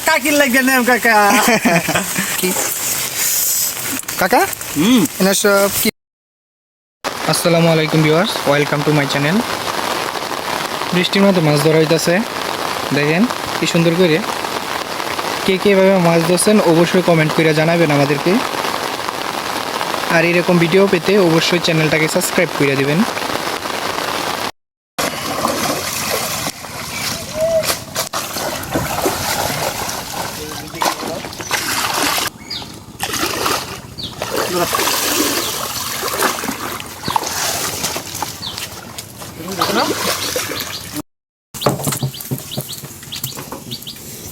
কাকির লাগবে না কাকা কি কাকা এনার সব কি। আসসালামু আলাইকুম viewers, welcome to my channel. বৃষ্টির মতো মাছ ধরা হইতাছে, দেখেন কি সুন্দর করে। কে কে ভাবে মাছ ধরছেন অবশ্যই কমেন্ট করে জানাবেন আমাদেরকে। আর এরকম ভিডিও পেতে অবশ্যই চ্যানেলটাকে সাবস্ক্রাইব করে দিবেন।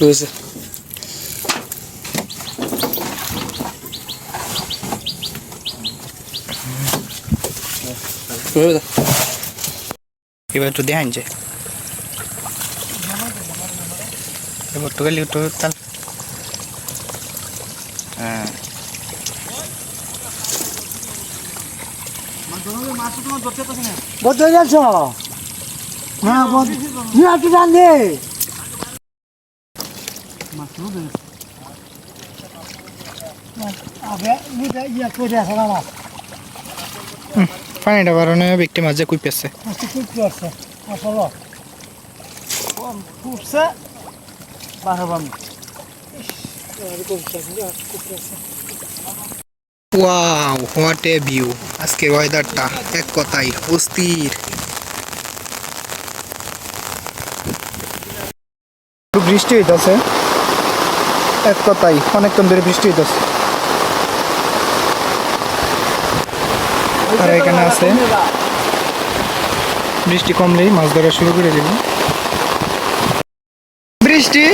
বুঝছে এবার একটু দেখান যে এবার তো গেলি একটু তাল। হ্যাঁ বলতে যাচ্ছ হ্যাঁ তুই জান দে পানিটা বাড়ানো ব্যক্তি মাঝে কুই পেছে। Wow, what a view! আজকে ওয়েদারটা এক কথাই অস্থির। বৃষ্টি হইতাছে, এক কথাই অনেকক্ষণ ধরে বৃষ্টি হইতাছে। আর এখানে আছে বৃষ্টি কমলেই মাছ ধরা শুরু করে দিল। বৃষ্টি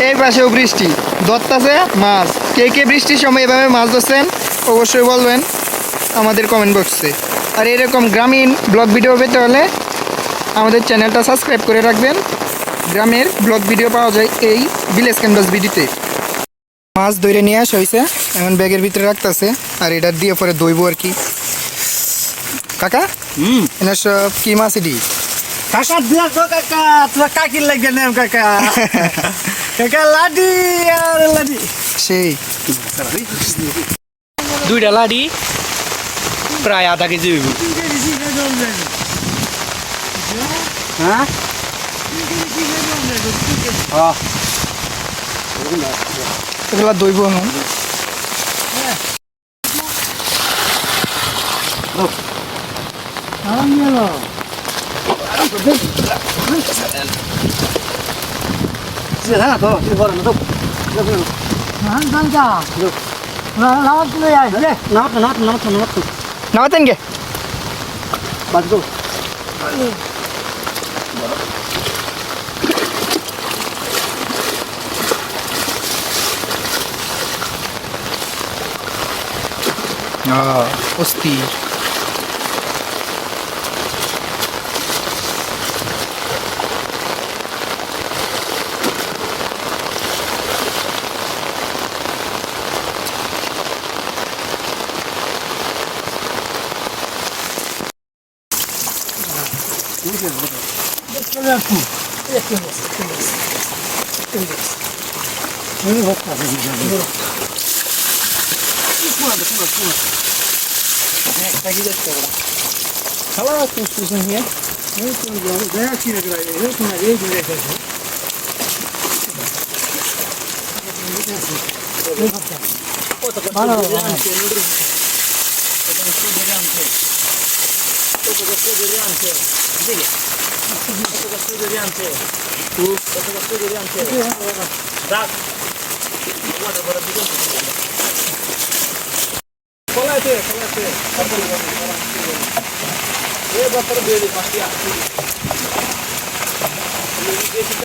এই পাশেও বৃষ্টি, ধরতাছে মাছ। কে কে বৃষ্টির সময় এভাবে মাছ ধরছেন অবশ্যই বলবেন আমাদের কমেন্ট বক্সে। আর এরকম গ্রামীণ ব্লগ ভিডিও পেতে হলে আমাদের চ্যানেলটা সাবস্ক্রাইব করে রাখবেন। গ্রামের ব্লগ ভিডিও পাওয়া যায় এই ভিলেজ ক্যানভাস ভিডিওতে। মাছ ধরে নিয়ে আসা হয়েছে, এখন ব্যাগের ভিতরে রাখতেছে। আর এটা দিয়ে পরে দইব আর কি। কাকা এনার সব কি মাছ এটি? কাকা দিলাস কাকা তোরা কাকির লাগবে না কাকা কাকা লাডি আর লাডি সেই দুইটা লাডি প্রায় আধা কেজি হইব। হ্যাঁ এগুলা দইব এখন। নামাতেন গে অস্থির।